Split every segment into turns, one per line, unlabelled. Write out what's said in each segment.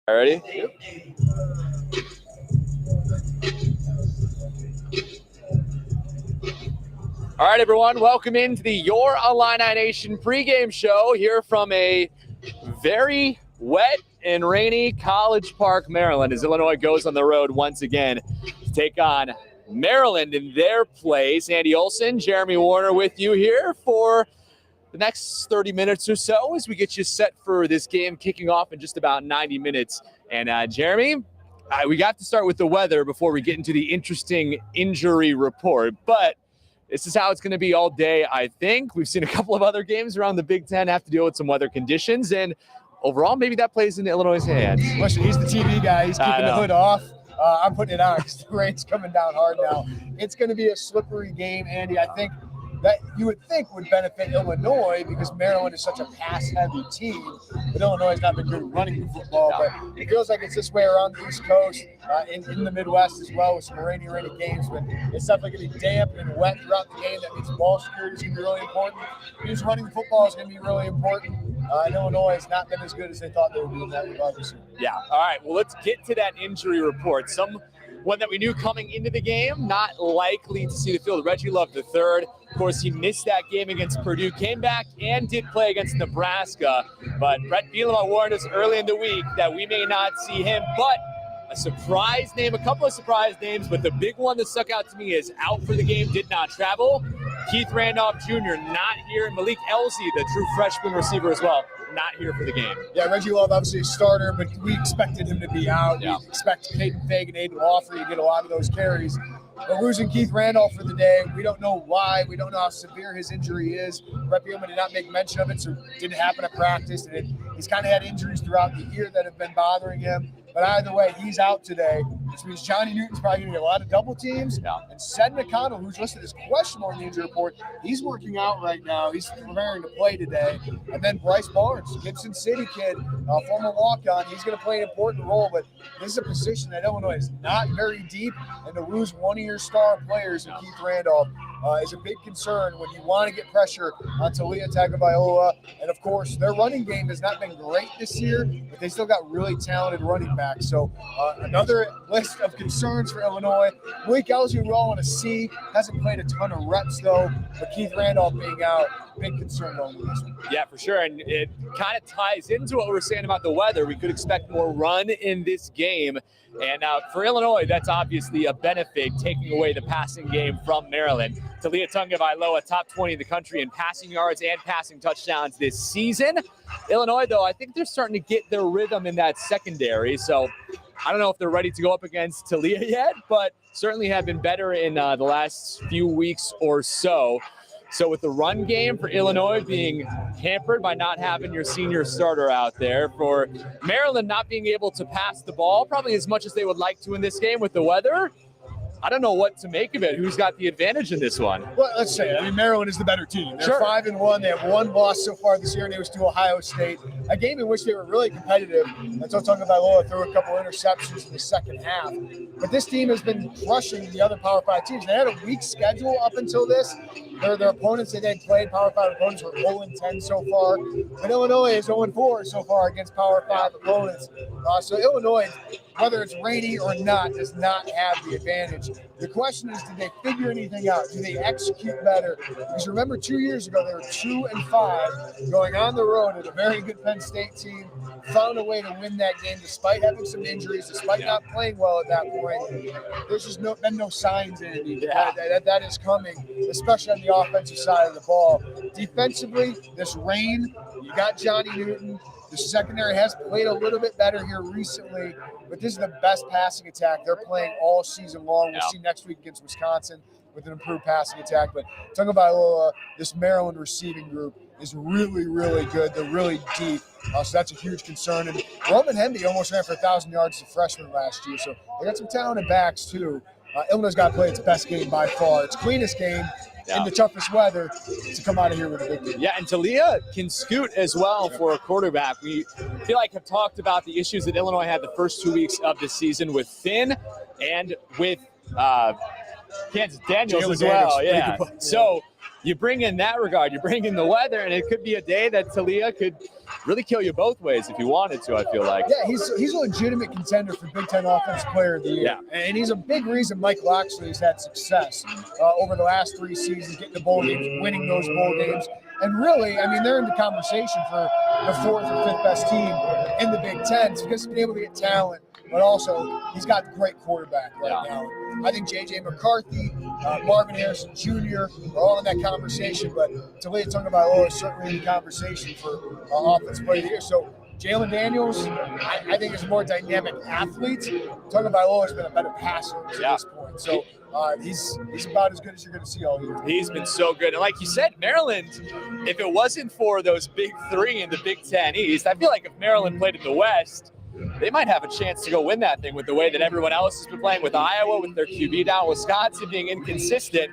Ready? All right, everyone. Welcome into the Your Illini Nation pregame show here from a very wet and rainy College Park, Maryland, as Illinois goes on the road once again to take on Maryland in their place. Andy Olson, Jeremy Werner with you here for the next 30 minutes or so as we get you set for this game kicking off in just about 90 minutes. And Jeremy, we got to start with the weather before we get into the interesting injury report. But this is how it's going to be all day, I think. We've seen a couple of other games around the Big Ten have to deal with some weather conditions. And overall, maybe that plays into Illinois' hands.
Listen, he's the TV guy. He's keeping the hood off. I'm putting it on because the rain's coming down hard now. It's going to be a slippery game, Andy. I think that you would think would benefit Illinois because Maryland is such a pass-heavy team, but Illinois has not been good at running the football. But it feels like it's this way around the East Coast, in the Midwest as well, with some rainy games. But it's definitely going to be damp and wet throughout the game. That means ball security is going to be really important. Just running the football is going to be really important. And Illinois has not been as good as they thought they would be in that regard this year.
Yeah. All right. Well, let's get to that injury report. One that we knew coming into the game, not likely to see the field. Reggie Love III. Of course, he missed that game against Purdue, came back and did play against Nebraska. But Brett Bielema warned us early in the week that we may not see him. But a surprise name, a couple of surprise names, but the big one that stuck out to me is out for the game, did not travel. Keith Randolph Jr. not here, and Malik Elsie, the true freshman receiver as well, not here for the game.
Yeah, Reggie Love, obviously a starter, but we expected him to be out. Yeah. We expect Caden Fagan, Aiden Lawfrey to get a lot of those carries. But losing Keith Randolph for the day, we don't know why. We don't know how severe his injury is. Brett Bielema did not make mention of it, so it didn't happen at practice. And he's kind of had injuries throughout the year that have been bothering him. But either way, he's out today, which means Johnny Newton's probably going to get a lot of double teams. Yeah. And Sed McConnell, who's listed as questionable in the injury report, he's working out right now. He's preparing to play today. And then Bryce Barnes, Gibson City kid, former walk-on, he's going to play an important role. But this is a position that Illinois is not very deep, and to lose one of your star players in Keith Randolph is a big concern when you want to get pressure on Talia Tagovailoa. And, of course, their running game has not been great this year, but they still got really talented running backs. So another list of concerns for Illinois. Malik Elsie, we all want to see, hasn't played a ton of reps, though. But Keith Randolph being out, big concern going into this one.
Yeah, for sure. And it kind of ties into what we were saying about the weather. We could expect more run in this game. And for Illinois, that's obviously a benefit, taking away the passing game from Maryland. Talia Tagovailoa, top 20 in the country in passing yards and passing touchdowns this season. Illinois, though, I think they're starting to get their rhythm in that secondary. So I don't know if they're ready to go up against Talia yet, but certainly have been better in the last few weeks or so. So with the run game for Illinois being hampered by not having your senior starter out there, for Maryland not being able to pass the ball probably as much as they would like to in this game with the weather, I don't know what to make of it. Who's got the advantage in this one?
Well, let's say, Maryland is the better team. They're 5-1. They have one loss so far this year, and it was to Ohio State. A game in which they were really competitive. Until Tagovailoa threw a couple interceptions in the second half. But this team has been crushing the other Power 5 teams. They had a weak schedule up until this. Their opponents that they played, Power 5 opponents, were 0-10 so far. But Illinois is 0-4 so far against Power 5 opponents. So Illinois, whether it's rainy or not, does not have the advantage. The question is, did they figure anything out? Do they execute better? Because remember, 2 years ago, they were 2-5 going on the road at a very good Penn State team, found a way to win that game despite having some injuries, despite not playing well at that point. There's just been no signs, Andy, that is coming, especially on the offensive side of the ball. Defensively, this rain, you got Johnny Newton. The secondary has played a little bit better here recently, but this is the best passing attack they're playing all season long. We'll see next week against Wisconsin with an improved passing attack. But Tagovailoa, this Maryland receiving group is really, really good. They're really deep. So that's a huge concern. And Roman Hemby almost ran for 1,000 yards as a freshman last year. So they got some talented backs, too. Illinois got to play its best game by far. Its cleanest game in the toughest weather to come out of here with a victory.
Yeah, and Talia can scoot as well for a quarterback. We feel like have talked about the issues that Illinois had the first 2 weeks of the season with Finn and with Kansas Daniels as well. Yeah. So you bring in that regard, you bring in the weather, and it could be a day that Talia could really kill you both ways if you wanted to, I feel like.
Yeah, he's a legitimate contender for Big Ten Offensive Player of the Year.
Yeah.
And he's a big reason Mike Loxley's had success over the last 3 seasons, getting the bowl games, winning those bowl games. And really, I mean, they're in the conversation for the 4th or 5th best team in the Big Ten because he's been able to get talent, but also he's got a great quarterback right now. I think J.J. McCarthy, Marvin Harrison Jr. are all in that conversation, but Talia Tagovailoa is certainly in the conversation for Offensive Player of the Year. So Jalen Daniels, I think, is a more dynamic athlete. Tagovailoa has been a better passer to this point. So he's about as good as you're going to see all year.
He's been so good. And like you said, Maryland, if it wasn't for those big 3 in the Big Ten East, I feel like if Maryland played in the West, they might have a chance to go win that thing with the way that everyone else has been playing, with Iowa, with their QB down, Wisconsin being inconsistent.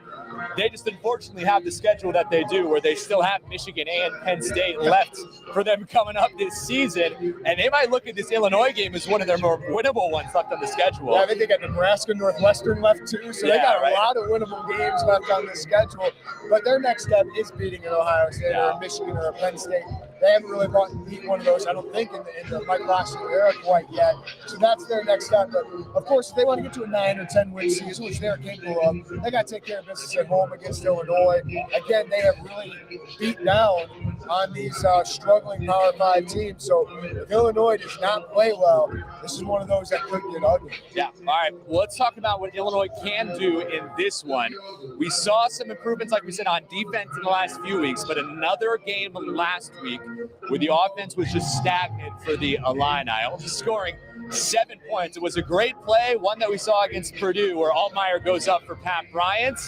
They just unfortunately have the schedule that they do, where they still have Michigan and Penn State left for them coming up this season. And they might look at this Illinois game as one of their more winnable ones left on the schedule.
Yeah, I think they got Nebraska, Northwestern left too. So they got a lot of winnable games left on the schedule. But their next step is beating an Ohio State or a Michigan or a Penn State. They haven't really beat one of those, I don't think, in the Mike Loxley era quite yet. So that's their next step. But, of course, if they want to get to a 9 or 10 win season, which they're capable of, they got to take care of business at home against Illinois. Again, they have really beat down on these struggling Power 5 teams. So if Illinois does not play well, this is one of those that could get ugly.
Yeah. All right. Well, let's talk about what Illinois can do in this one. We saw some improvements, like we said, on defense in the last few weeks, but another game last week where the offense was just stagnant for the Illini, only scoring 7 points. It was a great play, one that we saw against Purdue, where Altmaier goes up for Pat Bryant.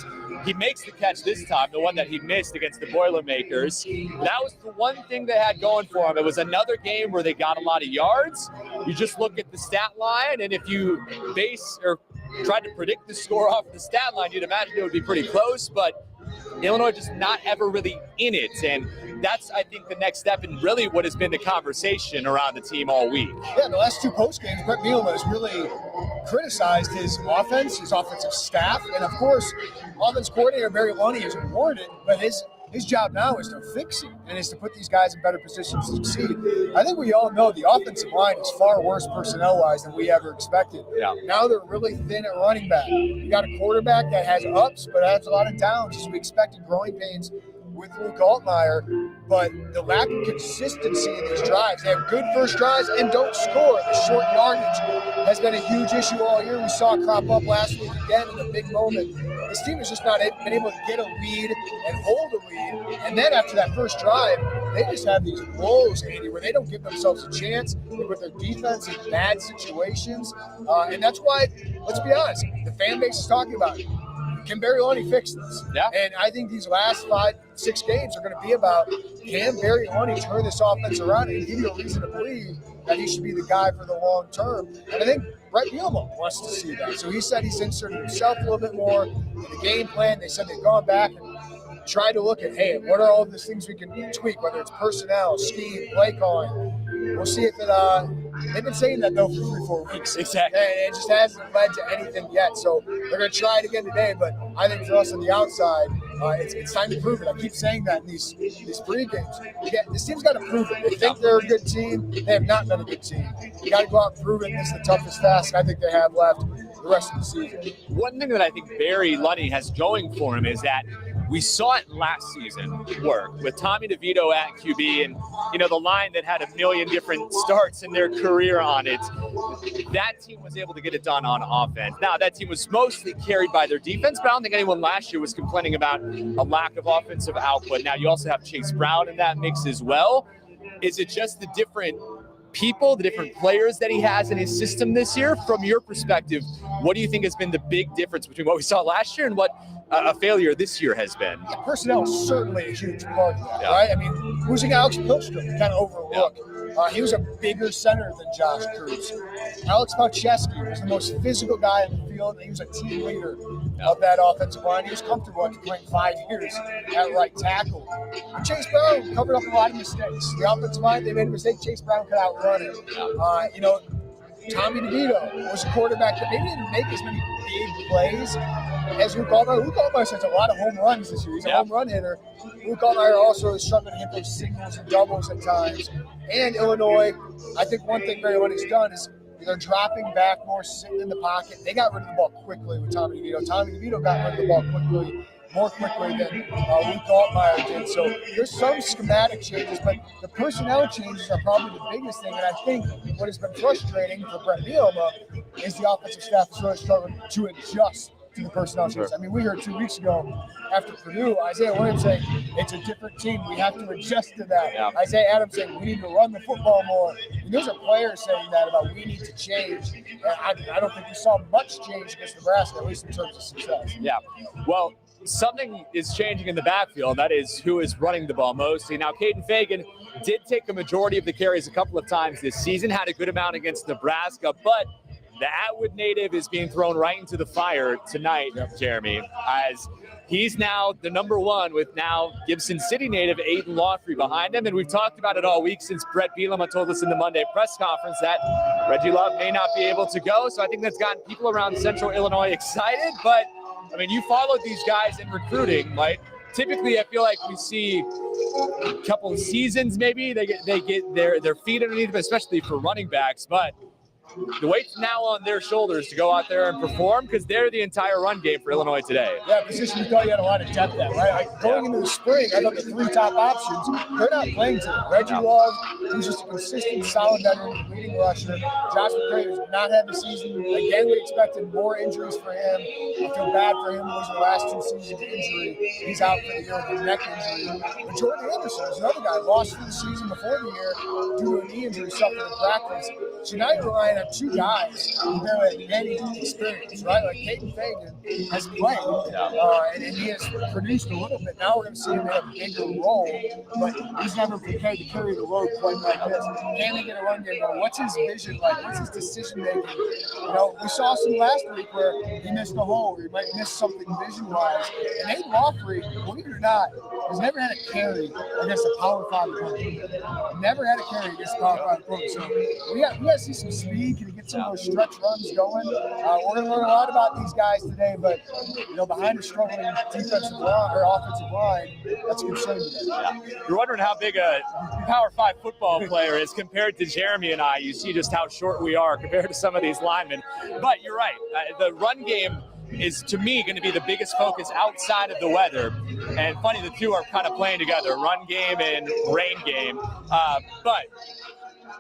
He makes the catch this time, the one that he missed against the Boilermakers. That was the one thing they had going for them. It was another game where they got a lot of yards. You just look at the stat line, and if you base or tried to predict the score off the stat line, you'd imagine it would be pretty close, but Illinois just not ever really in it. And that's, I think, the next step and really what has been the conversation around the team all week.
Yeah, the last 2 post games, Brett Bielema has really criticized his offense, his offensive staff, and of course, offense coordinator Barry Lunny is awarded, but his job now is to fix it and is to put these guys in better positions to succeed. I think we all know the offensive line is far worse personnel-wise than we ever expected.
Yeah.
Now they're really thin at running back. You got a quarterback that has ups but has a lot of downs, as we expected growing pains with Luke Altmaier, but the lack of consistency in these drives. They have good first drives and don't score. The short yardage has been a huge issue all year. We saw it crop up last week again in a big moment. This team has just not been able to get a lead and hold a lead. And then after that first drive, they just have these blows, Andy, where they don't give themselves a chance. They put their defense in bad situations. And that's why, let's be honest, the fan base is talking about it. Can Barry Lunny fix this?
Yeah.
And I think these last 5-6 games are going to be about, can Barry Lunny turn this offense around and give you a reason to believe that he should be the guy for the long term? And I think Brett Bielema wants to see that. So he said he's inserted himself a little bit more in the game plan. They said they've gone back and tried to look at, hey, what are all the things we can tweak, whether it's personnel, scheme, play calling. We'll see if it they've been saying that, though, for 3-4 weeks.
Exactly.
And it just hasn't led to anything yet. So they're going to try it again today. But I think for us on the outside, it's time to prove it. I keep saying that in these pre-games. This team's got to prove it. They think they're a good team. They have not been a good team. You got to go out and prove it. This is the toughest task I think they have left the rest of the season.
One thing that I think Barry Lunny has going for him is that we saw it last season work with Tommy DeVito at QB and, you know, the line that had a million different starts in their career on it. That team was able to get it done on offense. Now, that team was mostly carried by their defense, but I don't think anyone last year was complaining about a lack of offensive output. Now, you also have Chase Brown in that mix as well. Is it just the different people, the different players that he has in his system this year? From your perspective, what do you think has been the big difference between what we saw last year and what a failure this year has been?
Yeah, personnel is certainly a huge part of that, right? I mean, losing Alex Pilstrom kind of overlooked. He was a bigger center than Josh Cruz. Alex Palczewski was the most physical guy in the field. He was a team leader of that offensive line. He was comfortable after playing 5 years at right tackle. And Chase Brown covered up a lot of mistakes. The offensive line, they made a mistake. Chase Brown could outrun it. Tommy DeVito was a quarterback that maybe didn't make as many big plays as Luke Altmaier. Luke Altmaier has a lot of home runs this year. He's a home run hitter. Luke Altmaier also is struggling to hit those singles and doubles at times. And Illinois, I think one thing Maryland has done is they're dropping back more, sitting in the pocket. They got rid of the ball quickly with Tommy DeVito. Tommy DeVito got rid of the ball more quickly than Luke Altmaier did. So there's some schematic changes, but the personnel changes are probably the biggest thing. And I think what has been frustrating for Brett Bielema is the offensive staff is really struggling to adjust to the personnel changes. I mean, we heard 2 weeks ago after Purdue, Isaiah Williams saying it's a different team. We have to adjust to that. Yeah. Isaiah Adams saying we need to run the football more. And there's a player saying that about we need to change. And I don't think we saw much change against Nebraska, at least in terms of success.
Yeah. Well, something is changing in the backfield. That is who is running the ball mostly. Now, Caden Fagan did take a majority of the carries a couple of times this season, had a good amount against Nebraska, but the Atwood native is being thrown right into the fire tonight, Jeremy, as he's now the number one with now Gibson City native Aiden Lawfrey behind him. And we've talked about it all week since Brett Bielema told us in the Monday press conference that Reggie Love may not be able to go. So I think that's gotten people around Central Illinois excited. But, I mean, you followed these guys in recruiting, right? Typically, I feel like we see a couple of seasons maybe. They get their feet underneath them, especially for running backs. But the weight's now on their shoulders to go out there and perform because they're the entire run game for Illinois today.
Yeah, position you thought you had a lot of depth at, right? Like going into the spring, I thought the three top options, they're not playing today. Reggie Love, who's just a consistent, solid veteran, leading rusher. Josh McCray has not had the season. Again, we expected more injuries for him. I feel bad for him losing the last 2 seasons to injury. He's out for the year with a neck injury. But Jordan Anderson is another guy, lost for the season before the year due to a knee injury suffered in practice. So now you're relying on 2 guys who have any experience, right? Like Caden Fagan has played, and he has produced a little bit. Now we're going to see him have a bigger role, but he's never prepared to carry the load quite like this. Can he get a run game going? What's his vision like? What's his decision making? You know, we saw some last week where he missed a hole, or he might miss something vision-wise. And Aiden Lawfrey, believe it or not, has never had a carry against a Power 5 opponent. Never had a carry against a Power 5 opponent. So we got to see some speed. Can he get some of those stretch runs going? We're going to learn a lot about these guys today, but you know, behind a struggling defensive line or offensive line, that's concerning today.
Yeah. You're wondering how big a Power 5 football player is compared to Jeremy and I. You see just how short we are compared to some of these linemen. But you're right. The run game is, to me, going to be the biggest focus outside of the weather. And funny, the two are kind of playing together, run game and rain game. But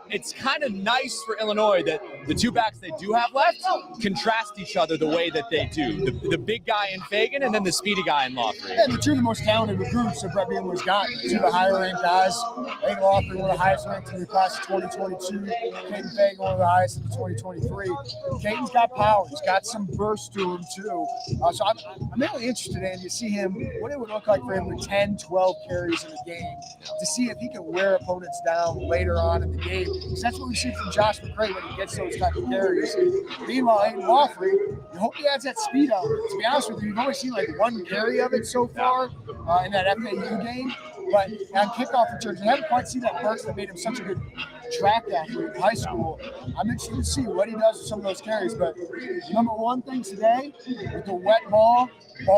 it's kind of nice for Illinois that the 2 backs they do have left contrast each other the way that they do. The big guy in Fagan and then the speedy guy in Lawfrey.
Yeah, the 2 of the most talented recruits that Brett Bielema's gotten. 2 of the higher-ranked guys. Aiden Lawfrey, one of the highest ranked in the class of 2022. Caden Fagan, one of the highest in 2023. Caden's got power. He's got some burst to him, too. So I'm really interested in to see him, what it would look like for him with 10, 12 carries in the game, to see if he can wear opponents down later on in the game. Because that's what we see from Josh McCray when he gets those type of carries. Meanwhile, Aiden Lawfrey, you hope he adds that speed out. To be honest with you, you've only seen like 1 carry of it so far in that FAU game. But on kickoff returns, you haven't quite seen that burst that made him such a good track athlete in high school. I'm interested to see what he does with some of those carries. But number one thing today, with the wet ball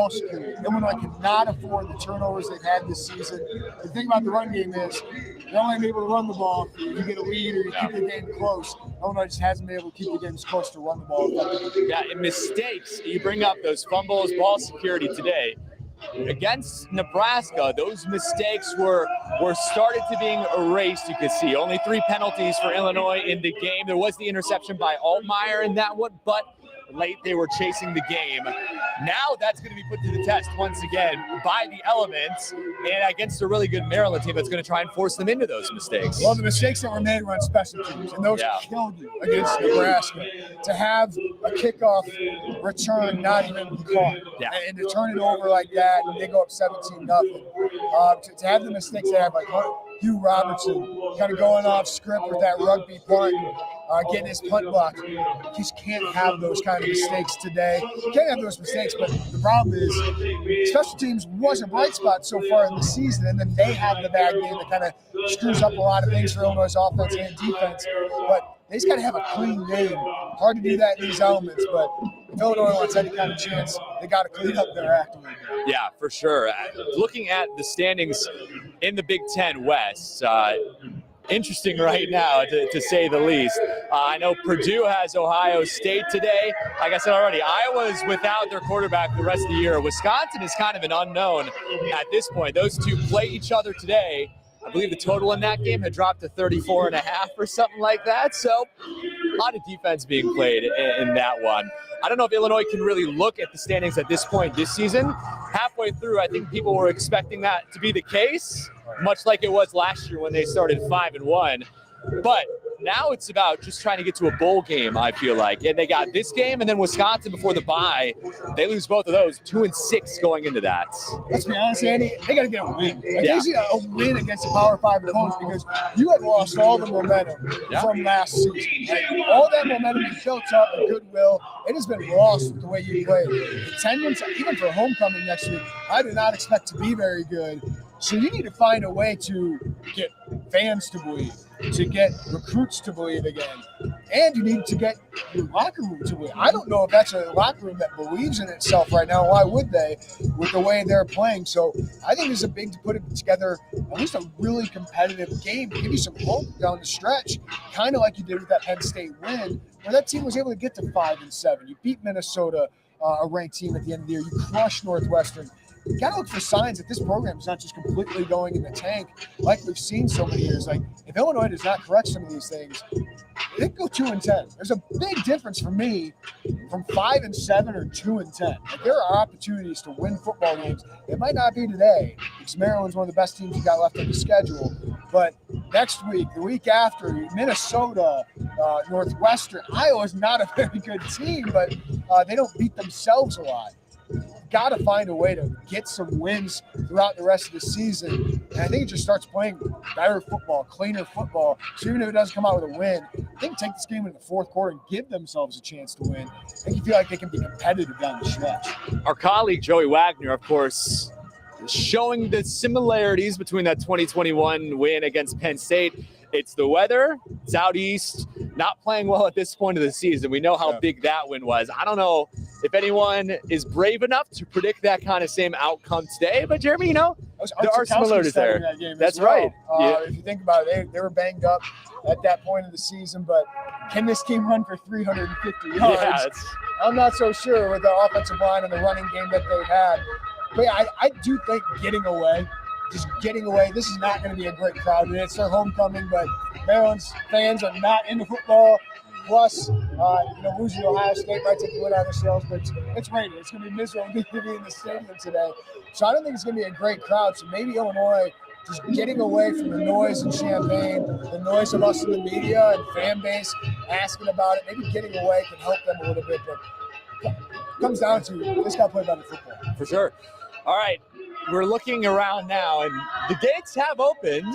security. Illinois cannot afford the turnovers they've had this season. The thing about the run game is they're only able to run the ball if you get a lead or you keep the game close. Illinois just hasn't been able to keep the games close to run the ball effectively.
Yeah, and mistakes, you bring up those fumbles, ball security today. Against Nebraska, those mistakes were started to being erased, you could see. Only 3 penalties for Illinois in the game. There was the interception by Altmaier in that one, but late they were chasing the game. Now that's going to be put to the test once again by the elements and against a really good Maryland team that's going to try and force them into those mistakes.
Well, the mistakes that were made were on special teams, and those killed you against Nebraska. To have a kickoff return not even caught, and to turn it over like that, and they go up 17-0. To have the mistakes they have, like Hugh Robertson kind of going off script with that rugby punt, getting his punt blocked. You just can't have those kind of mistakes today. You can't have those mistakes, but the problem is special teams was a bright spot so far in the season, and then they have the bad game that kind of screws up a lot of things for Illinois' offense and defense. But they just got to have a clean game. Hard to do that in these elements, but if Illinois wants any kind of chance, they got to clean up their act a little bit.
Yeah, for sure. Looking at the standings in the Big Ten West, interesting right now, to say the least. I know Purdue has Ohio State today. Like I said already, Iowa is without their quarterback the rest of the year. Wisconsin is kind of an unknown at this point. Those two play each other today. I believe the total in that game had dropped to 34.5 or something like that. So a lot of defense being played in that one. I don't know if Illinois can really look at the standings at this point this season. Halfway through, I think people were expecting that to be the case, much like it was last year when they started 5-1. But now it's about just trying to get to a bowl game, I feel like. And they got this game and then Wisconsin before the bye. They lose both of those, 2-6 going into that.
Let's be honest, Andy, they got to get a win. They need a win against a Power 5 opponent because you had lost all the momentum from last season. Like, all that momentum you built up and goodwill, it has been lost with the way you played. Attendance, even for homecoming next week, I do not expect to be very good. So you need to find a way to get fans to believe, to get recruits to believe again, and you need to get your locker room to believe. I don't know if that's a locker room that believes in itself right now. Why would they with the way they're playing? So I think it's a big to put it together, at least a really competitive game to give you some hope down the stretch, kind of like you did with that Penn State win, where that team was able to get to 5-7. You beat Minnesota, a ranked team at the end of the year. You crushed Northwestern. You got to look for signs that this program is not just completely going in the tank like we've seen so many years. Like, if Illinois does not correct some of these things, they could go 2-10. There's a big difference for me from 5-7 or 2-10. Like, there are opportunities to win football games. It might not be today because Maryland's one of the best teams you got left on the schedule. But next week, the week after, Minnesota, Northwestern, Iowa's not a very good team, but they don't beat themselves a lot. Got to find a way to get some wins throughout the rest of the season. And I think it just starts playing better football, cleaner football. So even if it doesn't come out with a win, I think take this game in the fourth quarter and give themselves a chance to win. I think you feel like they can be competitive down the stretch.
Our colleague Joey Wagner, of course, showing the similarities between that 2021 win against Penn State. It's the weather, it's out east, not playing well at this point of the season. We know how big that win was. I don't know if anyone is brave enough to predict that kind of same outcome today, but Jeremy, there are similarities there. That's right.
If you think about it, they were banged up at that point of the season, but can this team run for 350 yards?
Yeah,
I'm not so sure with the offensive line and the running game that they had. But I do think getting away, this is not going to be a great crowd. It's their homecoming, but Maryland's fans are not into football. Plus, losing to Ohio State might take the wind out of their sails, but it's raining. It's going to be miserable to be in the stadium today. So I don't think it's going to be a great crowd. So maybe Illinois just getting away from the noise in Champaign, the noise of us in the media and fan base asking about it, maybe getting away can help them a little bit. But it comes down to this got to play better football.
For sure. All right. We're looking around now, and the gates have opened.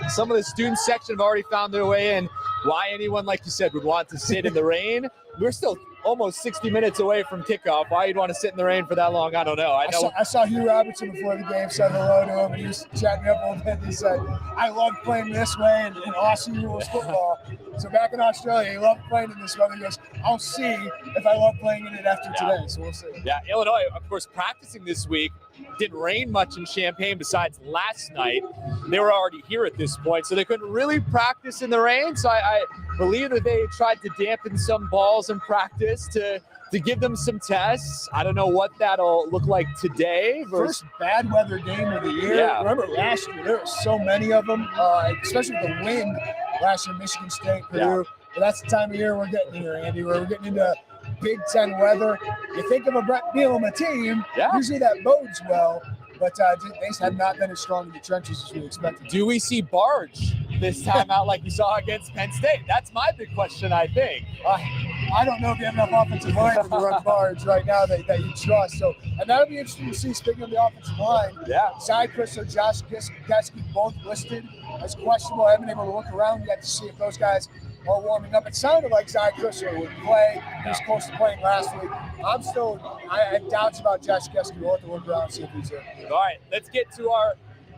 Some of the student section have already found their way in. Why anyone, like you said, would want to sit in the rain? We're still almost 60 minutes away from kickoff. Why you'd want to sit in the rain for that long, I don't know.
I saw Hugh Robertson before the game, said hello to him, and he was chatting me up a little bit. He said, I love playing this way and Aussie rules football. So back in Australia, he loved playing in this weather. He goes, I'll see if I love playing in it after today. So we'll see.
Yeah, Illinois, of course, practicing this week. Didn't rain much in Champaign besides last night. They were already here at this point, so they couldn't really practice in the rain. So I believe that they tried to dampen some balls in practice to give them some tests. I don't know what that'll look like today.
First bad weather game of the year.
Yeah.
Remember last year, there were so many of them, especially with the wind last year, Michigan State, Purdue. Yeah. But that's the time of year we're getting here, Andy, where we're getting into Big Ten weather. You think of a Brett Bielema team, usually that bodes well, but they have not been as strong in the trenches as we expected.
Do we see Barge this time out like we saw against Penn State? That's my big question, I think.
I don't know if you have enough offensive line to run Barge right now that you trust. So, and that'll be interesting to see, speaking of the offensive line.
Yeah.
Chris or Josh Geske both listed as questionable. I haven't been able to look around yet to see if those guys are warming up. It sounded like Zy Crisler would play. He was close to playing last week. I have doubts about Josh Geske. We'll have to look around and see if he's here.
All right, let's get to our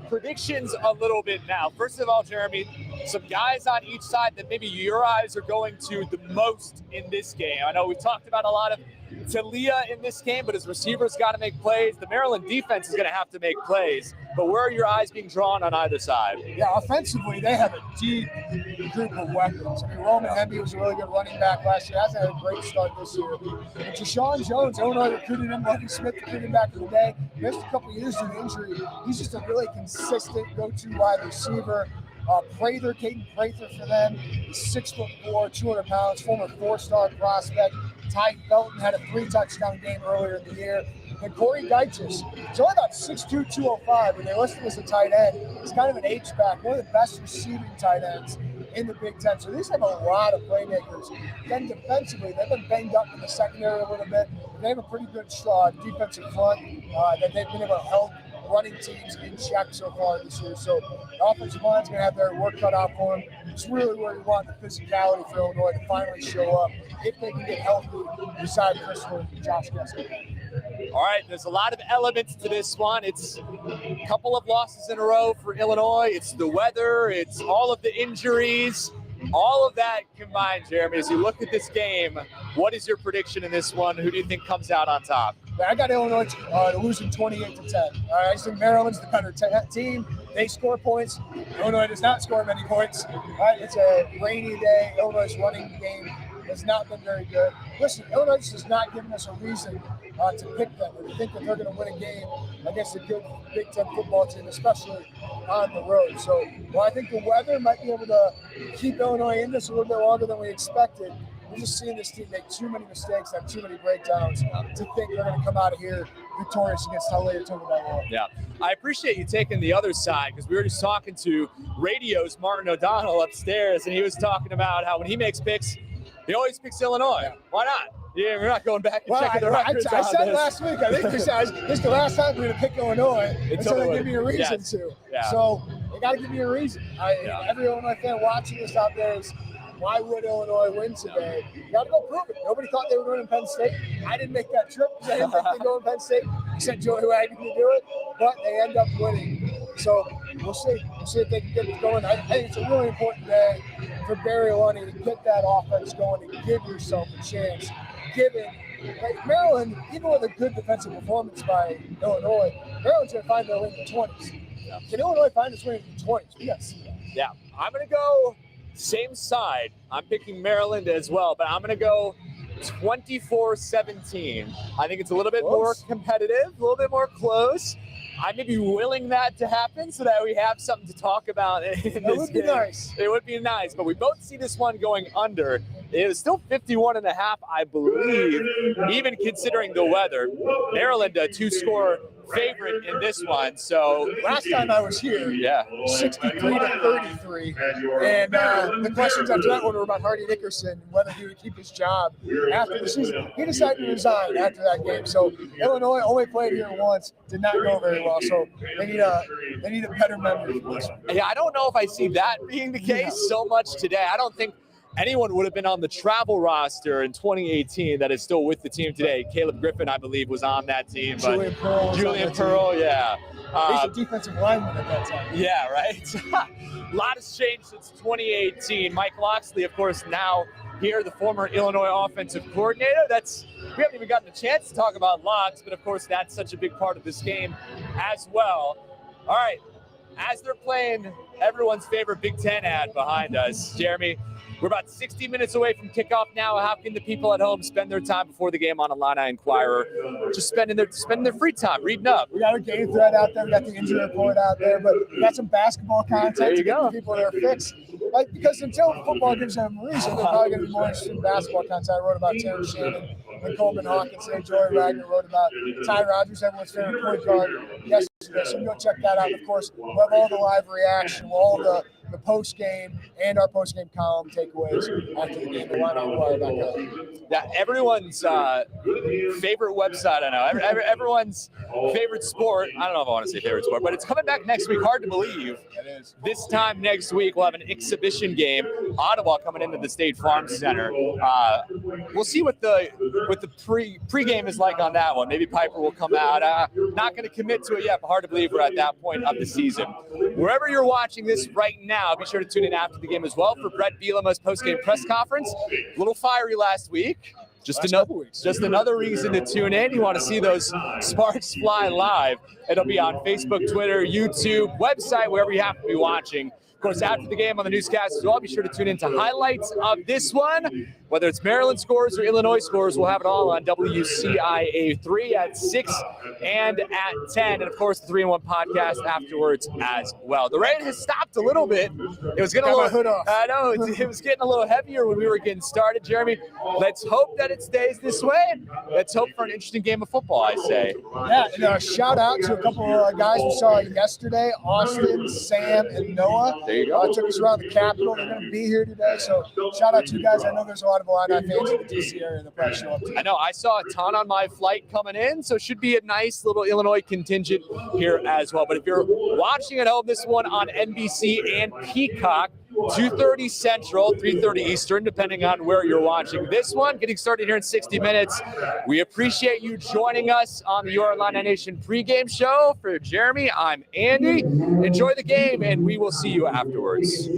predictions a little bit now. First of all, Jeremy, some guys on each side that maybe your eyes are going to the most in this game. I know we've talked about a lot of Talia in this game, but his receivers got to make plays. The Maryland defense is going to have to make plays. But where are your eyes being drawn on either side?
Yeah, offensively, they have a deep group of weapons. I mean, Roman Hemby was a really good running back last year. Hasn't had a great start this year. And Deshaun Jones, Illinois recruited him. Lovie Smith recruited him back in the day. Missed a couple years due to injury. He's just a really consistent go-to wide receiver. Caden Prather for them. He's 6'4", 200 pounds, former 4-star prospect. Ty Felton had a 3-touchdown game earlier in the year. And Corey Geiches, he's only about 6'2", 205, and they list him as a tight end. He's kind of an H-back, one of the best receiving tight ends in the Big Ten. So these have a lot of playmakers. Then defensively, they've been banged up in the secondary a little bit. They have a pretty good defensive front that they've been able to help running teams in check so far this year. So the offensive line's going to have their work cut out for them. It's really where you want the physicality for Illinois to finally show up if they can get healthy beside Crystal and Josh Gessler.
All right, there's a lot of elements to this one. It's a couple of losses in a row for Illinois. It's the weather. It's all of the injuries. All of that combined, Jeremy, as you look at this game, what is your prediction in this one? Who do you think comes out on top?
I got Illinois losing 28-10. I just think Maryland's the better team. They score points. Illinois does not score many points. It's a rainy day. Illinois' running game has not been very good. Listen, Illinois has not given us a reason to pick them or to think that they're going to win a game against a good Big Ten football team, especially on the road. So while I think the weather might be able to keep Illinois in this a little bit longer than we expected, we're just seeing this team make too many mistakes, have too many breakdowns to think they're going to come out of here victorious against Talia Toledo.
Yeah, I appreciate you taking the other side because we were just talking to radio's Martin O'Donnell upstairs, and he was talking about how when he makes picks, he always picks Illinois. Yeah. Why not? Yeah, we're not going back and checking the records.
I said last week, I think this is the last time we're going to pick Illinois until they give me a reason to. Yeah. So they got to give me a reason. Every Illinois fan watching this out there is, why would Illinois win today? You got to go prove it. Nobody thought they were going to Penn State. I didn't make that trip because I didn't think they'd go to Penn State. I sent Joey Wagner to do it, but they end up winning. So we'll see. We'll see if they can get it going. I think it's a really important day for Barry Lunny to get that offense going and give yourself a chance. Given Maryland, even with a good defensive performance by Illinois, Maryland's going to find their way in the 20s. Yeah. Can Illinois find its way in the 20s? We got to see that.
Yeah, I'm going to go same side. I'm picking Maryland as well, but I'm going to go 24-17. I think it's a little bit more competitive, a little bit more close. I may be willing that to happen so that we have something to talk about in this game. It would be nice. It would be nice, but we both see this one going under. It was still 51.5, I believe, even considering the weather. Maryland, a 2-score favorite in this one. So
last time I was here, 63-33, and the questions after that one were about Hardy Nickerson, whether he would keep his job after the season. He decided to resign after that game. So Illinois only played here once, did not go very well. So they need a better memory for this one.
Yeah, I don't know if I see that being the case so much today. I don't think anyone would have been on the travel roster in 2018 that is still with the team today. Caleb Griffin, I believe, was on that team.
Julian
Pearl, yeah.
He's a defensive lineman at that time.
Yeah, right. A lot has changed since 2018. Mike Loxley, of course, now here, the former Illinois offensive coordinator. We haven't even gotten a chance to talk about Lox, but of course that's such a big part of this game as well. All right, as they're playing everyone's favorite Big Ten ad behind us, Jeremy, we're about 60 minutes away from kickoff now. How can the people at home spend their time before the game on Illini Inquirer? Just spending their free time, reading up.
We got a game thread out there. We got the injury report out there, but we got some basketball content to get the people that are fixed. Because until football gives them a reason, they're probably going to be more interested in basketball content. I wrote about Terrence Shannon and Coleman Hawkins today. Joey Wagner wrote about Ty Rodgers, everyone's favorite point guard, yesterday. So go check that out. Of course, we'll have all the live reaction, all the post-game and our post-game column takeaways after the game at IlliniInquirer.com.
Yeah, everyone's favorite website, I know. Everyone's favorite sport. I don't know if I want to say favorite sport, but it's coming back next week. Hard to believe.
It is.
This time next week, we'll have an exhibition game. Ottawa coming into the State Farm Center. We'll see what the pregame is like on that one. Maybe Piper will come out. Not going to commit to it yet, but hard to believe we're at that point of the season. Wherever you're watching this right now, be sure to tune in after the game as well for Brett Bielema's post-game press conference. A little fiery last week. Just another reason to tune in. You want to see those sparks fly live. It'll be on Facebook, Twitter, YouTube, website, wherever you happen to be watching. Of course, after the game on the newscast as well, be sure to tune in to highlights of this one. Whether it's Maryland scores or Illinois scores, we'll have it all on WCIA 3 at 6 and at 10. And, of course, the 3-in-1 podcast afterwards as well. The rain has stopped a little bit. It was getting I know, it was getting a little heavier when we were getting started, Jeremy. Let's hope that it stays this way. Let's hope for an interesting game of football, I say.
Yeah, and a shout out to a couple of guys we saw yesterday, Austin, Sam, and Noah.
There you go.
Took us around the Capitol. They're going to be here today. So shout out to you guys. I know there's a lot of Illini fans in the DC area that probably show up today.
I know. I saw a ton on my flight coming in, so it should be a nice little Illinois contingent here as well. But if you're watching at home, this one on NBC and Peacock, 2:30 Central, 3:30 Eastern, depending on where you're watching this one. Getting started here in 60 minutes. We appreciate you joining us on the Your Illini Nation pregame show. For Jeremy, I'm Andy. Enjoy the game, and we will see you afterwards.